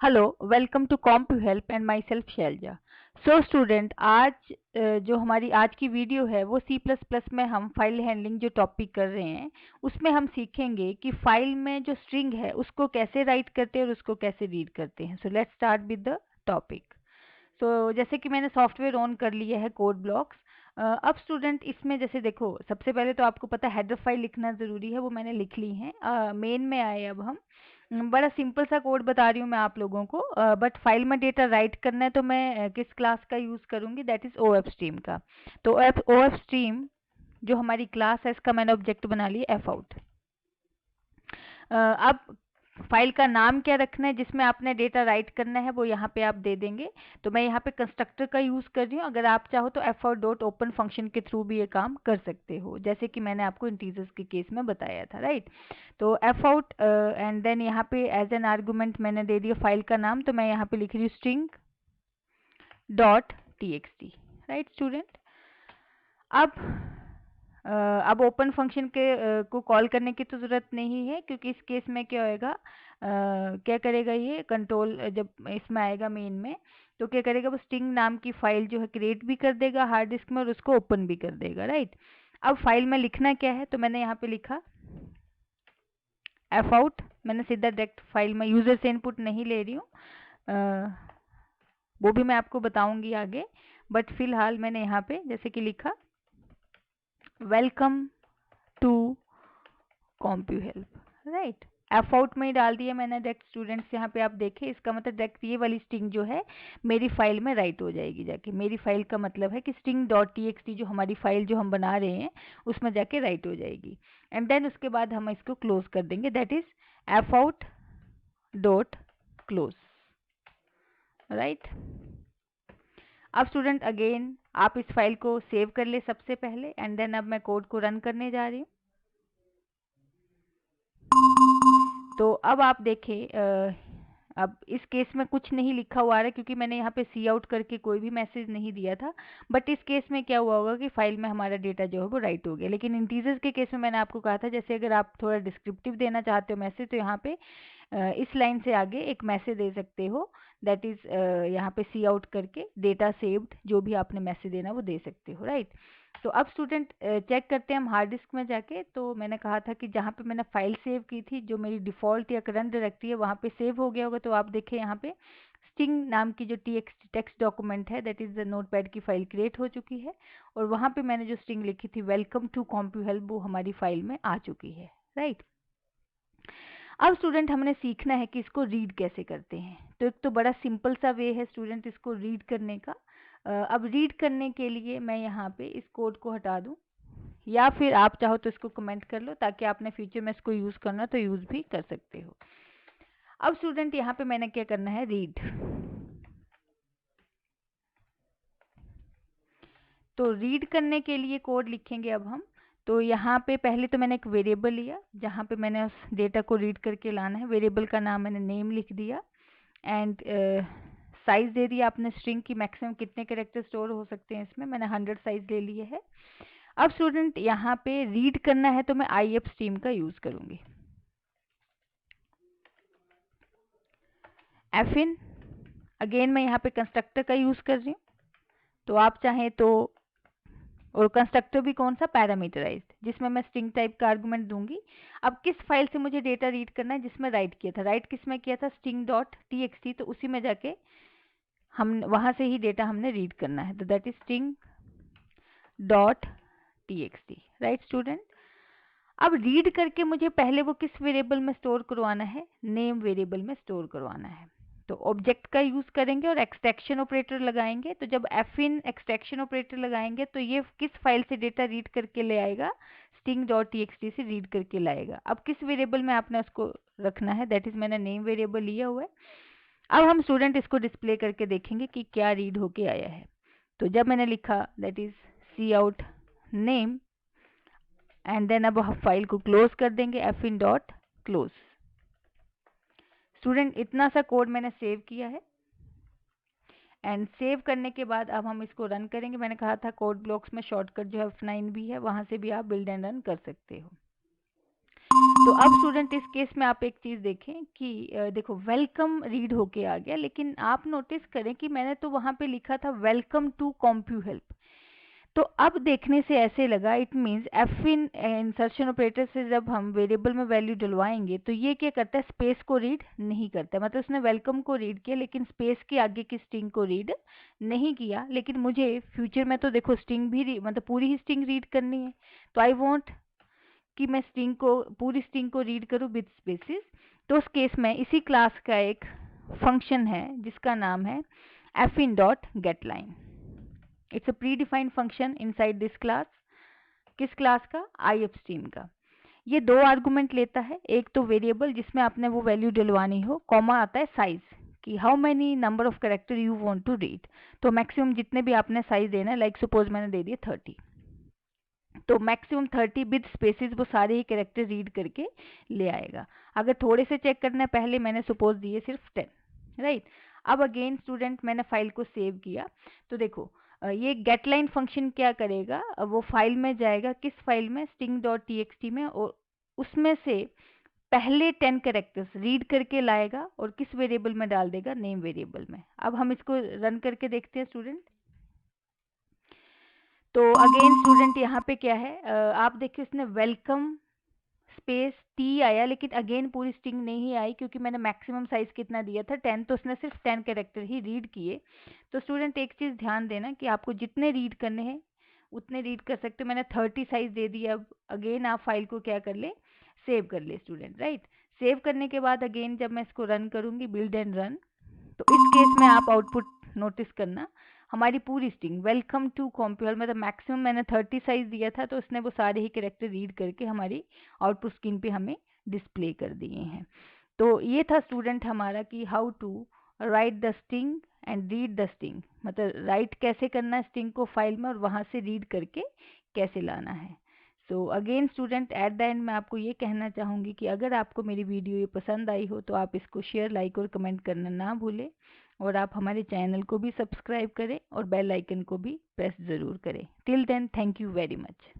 Hello, welcome to comp help and myself Shailaja. So student, आज जो हमारी आज की वीडियो है वो सी प्लस प्लस में हम फाइल हैंडलिंग जो टॉपिक कर रहे हैं उसमें हम सीखेंगे कि फाइल में जो स्ट्रिंग है उसको कैसे राइट करते हैं और उसको कैसे रीड करते हैं। So let's start with the topic. So जैसे कि मैंने सॉफ्टवेयर ऑन कर लिया है कोड ब्लॉक्स। अब स्टूडेंट इसमें जैसे देखो, सबसे पहले तो आपको पता है हेडर फाइल लिखना ज़रूरी है, वो मैंने लिख ली है। मेन में आए अब हम। बड़ा सिंपल सा कोड बता रही हूँ मैं आप लोगों को, बट फाइल में डेटा राइट करना है तो मैं किस क्लास का यूज़ करूँगी, that is O F stream का। तो ओ एफ स्ट्रीम जो हमारी क्लास है इसका मैंने ऑब्जेक्ट बना लिया एफ आउट। अब फाइल का नाम क्या रखना है जिसमें आपने डेटा राइट करना है वो यहाँ पे आप दे देंगे। तो मैं यहाँ पे कंस्ट्रक्टर का यूज़ कर रही हूँ। अगर आप चाहो तो F out dot open function के थ्रू भी ये काम कर सकते हो, जैसे कि मैंने आपको इंटीजर्स के केस में बताया था, राइट। तो एफ आउट एंड देन यहाँ पे एज एन आर्गूमेंट मैंने दे दिया फाइल का नाम, तो मैं यहाँ पे लिख रही हूँ string dot T x T, right student. अब अब ओपन फंक्शन के को कॉल करने की तो ज़रूरत नहीं है, क्योंकि इस केस में क्या होएगा, क्या करेगा ये कंट्रोल जब इसमें आएगा मेन में, तो क्या करेगा वो स्ट्रिंग नाम की फाइल जो है क्रिएट भी कर देगा हार्ड डिस्क में और उसको ओपन भी कर देगा, राइट। अब फाइल में लिखना क्या है, तो मैंने यहाँ पे लिखा एफ आउट। मैंने सीधा डायरेक्ट फाइल में यूज़र से इनपुट नहीं ले रही हूँ, वो भी मैं आपको बताऊंगी आगे। बट फिलहाल मैंने यहाँ पे जैसे कि लिखा welcome to Compu Help, right. F out में ही डाल दिया मैंने डायरेक्ट। स्टूडेंट्स यहाँ पे आप देखें, इसका मतलब डायरेक्ट ये वाली स्ट्रिंग जो है मेरी फाइल में राइट हो जाएगी जाके। मेरी फाइल का मतलब है कि string dot T x T जो हमारी फाइल जो हम बना रहे हैं उसमें जाके राइट हो जाएगी। एंड देन उसके बाद हम इसको क्लोज कर देंगे, that is F out dot close, right. अब स्टूडेंट अगेन आप इस फाइल को सेव कर ले सबसे पहले, एंड देन अब मैं कोड को रन करने जा रही हूँ। तो अब आप देखें, अब इस केस में कुछ नहीं लिखा हुआ आ रहा है क्योंकि मैंने यहाँ पे सी आउट करके कोई भी मैसेज नहीं दिया था। बट इस केस में क्या हुआ होगा कि फाइल में हमारा डेटा जो है वो राइट हो गया। लेकिन इंटीजर्स के केस में मैंने आपको कहा था, जैसे अगर आप थोड़ा डिस्क्रिप्टिव देना चाहते हो मैसेज, तो यहाँ पे इस लाइन से आगे एक मैसेज दे सकते हो, दैट इज यहाँ पे सी आउट करके डेटा सेव्ड, जो भी आपने मैसेज देना वो दे सकते हो, राइट। तो अब स्टूडेंट चेक करते हैं हम हार्ड डिस्क में जाके। तो मैंने कहा था कि जहाँ पे मैंने फाइल सेव की थी, जो मेरी डिफ़ॉल्ट या करंट डायरेक्टरी है वहाँ पे सेव हो गया होगा। तो आप देखें यहाँ पे स्टिंग नाम की जो टेक्स्ट डॉक्यूमेंट है, दैट इज़ द नोटपैड की फाइल क्रिएट हो चुकी है। और वहाँ पे मैंने जो स्ट्रिंग लिखी थी वेलकम टू कॉम्प्यू हेल्प, वो हमारी फाइल में आ चुकी है, राइट। अब स्टूडेंट हमने सीखना है कि इसको रीड कैसे करते हैं। तो एक तो बड़ा सिंपल सा वे है स्टूडेंट इसको रीड करने का। अब रीड करने के लिए मैं यहाँ पे इस कोड को हटा दूँ, या फिर आप चाहो तो इसको कमेंट कर लो, ताकि आपने फ्यूचर में इसको यूज़ करना तो यूज़ भी कर सकते हो। अब स्टूडेंट यहाँ पे मैंने क्या करना है, रीड। तो रीड करने के लिए कोड लिखेंगे अब हम। तो यहाँ पे पहले तो मैंने एक वेरिएबल लिया जहाँ पे मैंने उस डेटा को रीड करके लाना है। वेरिएबल का नाम मैंने नेम लिख दिया, एंड साइज दे दिया आपने स्ट्रिंग की, मैक्सिमम कितने कैरेक्टर स्टोर हो सकते हैं इसमें, मैंने 100 साइज ले लिए है। अब स्टूडेंट यहाँ पे रीड करना है तो मैं आई एफ स्ट्रीम का यूज़ करूँगी। एफ इन, अगेन मैं यहाँ पे कंस्ट्रक्टर का यूज़ कर रही हूँ। तो आप चाहें तो, और कंस्ट्रक्टर भी कौन सा, पैरामीटराइज्ड, जिसमें मैं स्ट्रिंग टाइप का आर्गुमेंट दूंगी। अब किस फाइल से मुझे डेटा रीड करना है जिसमें राइट किया था, राइट किस में किया था, string dot T x T, तो उसी में जाके हम वहाँ से ही डेटा हमने रीड करना है। तो that is string dot T x T, right student. अब रीड करके मुझे पहले वो किस वेरिएबल में स्टोर करवाना है, नेम वेरिएबल में स्टोर करवाना है। तो ऑब्जेक्ट का यूज करेंगे और एक्सट्रैक्शन ऑपरेटर लगाएंगे। तो जब एफ इन एक्सट्रैक्शन ऑपरेटर लगाएंगे तो ये किस फाइल से डेटा रीड करके ले आएगा, sting dot T x T से रीड करके लाएगा। अब किस वेरिएबल में आपने उसको रखना है, दैट इज मैंने नेम वेरिएबल लिया हुआ है। अब हम स्टूडेंट इसको डिस्प्ले करके देखेंगे कि क्या रीड होके आया है। तो जब मैंने लिखा that is C out name, and then अब हम फाइल को क्लोज कर देंगे, F in dot close. Student इतना सा कोड मैंने सेव किया है, एंड सेव करने के बाद अब हम इसको रन करेंगे। मैंने कहा था कोड ब्लॉक्स में शॉर्टकट जो है F9 भी है, वहां से भी आप बिल्ड एंड रन कर सकते हो। तो अब स्टूडेंट इस केस में आप एक चीज़ देखें कि देखो वेलकम रीड होके आ गया, लेकिन आप नोटिस करें कि मैंने तो वहाँ पे लिखा था वेलकम टू कॉम्प्यू हेल्प। तो अब देखने से ऐसे लगा it means F in insertion operator से जब हम वेरिएबल में वैल्यू डलवाएंगे तो ये क्या करता है, स्पेस को रीड नहीं करता। मतलब उसने वेलकम को रीड किया लेकिन स्पेस के आगे की स्ट्रिंग को रीड नहीं किया। लेकिन मुझे फ्यूचर में तो देखो स्ट्रिंग भी मतलब पूरी ही स्ट्रिंग रीड करनी है, तो आई वॉन्ट कि मैं स्ट्रिंग को पूरी स्ट्रिंग को रीड करूँ विद स्पेसिस। तो उस केस में इसी क्लास का एक फंक्शन है जिसका नाम है fin dot gate line. It's a pre defined function inside this class. किस क्लास का, IF स्ट्रीम का। ये दो आर्गुमेंट लेता है, एक तो वेरिएबल जिसमें आपने वो वैल्यू डलवानी हो, कॉमा आता है साइज कि how many number of character you want to read. तो मैक्सिमम जितने भी आपने साइज देना है, लाइक सपोज मैंने दे दिए 30, तो मैक्सिमम 30 विद स्पेसिस वो सारे ही कैरेक्टर रीड करके ले आएगा। अगर थोड़े से चेक करना है, पहले मैंने सपोज दिए सिर्फ 10, राइट। अब अगेन स्टूडेंट मैंने फाइल को सेव किया, तो देखो ये गेट लाइन फंक्शन क्या करेगा, वो फाइल में जाएगा, किस फाइल में, sting.txt में, और उसमें से पहले 10 कैरेक्टर्स रीड करके लाएगा और किस वेरिएबल में डाल देगा, नेम वेरिएबल में। अब हम इसको रन करके देखते हैं स्टूडेंट। तो अगेन स्टूडेंट यहाँ पे क्या है, आप देखिए उसने वेलकम स्पेस टी आया, लेकिन अगेन पूरी स्ट्रिंग नहीं आई क्योंकि मैंने मैक्सिमम साइज कितना दिया था 10, तो उसने सिर्फ 10 कैरेक्टर ही रीड किए। तो स्टूडेंट एक चीज़ ध्यान देना कि आपको जितने रीड करने हैं उतने रीड कर सकते हो। मैंने 30 साइज दे दिया। अब अगेन आप फाइल को क्या कर ले, सेव कर ले स्टूडेंट, राइट। सेव करने के बाद अगेन जब मैं इसको रन करूँगी, बिल्ड एंड रन, तो इस केस में आप आउटपुट नोटिस करना, हमारी पूरी स्ट्रिंग वेलकम टू कॉम्प्यूटर, मतलब मैक्सिमम मैंने 30 साइज दिया था, तो उसने वो सारे ही कैरेक्टर रीड करके हमारी आउटपुट स्क्रीन पे हमें डिस्प्ले कर दिए हैं। तो ये था स्टूडेंट हमारा कि how to write the string and read the string, मतलब राइट कैसे करना है स्ट्रिंग को फाइल में और वहाँ से रीड करके कैसे लाना है। So again student at the end मैं आपको ये कहना चाहूँगी कि अगर आपको मेरी वीडियो ये पसंद आई हो तो आप इसको शेयर, लाइक और कमेंट करना ना भूलें, और आप हमारे चैनल को भी सब्सक्राइब करें और बेल आइकन को भी प्रेस ज़रूर करें। Till then, thank you very much.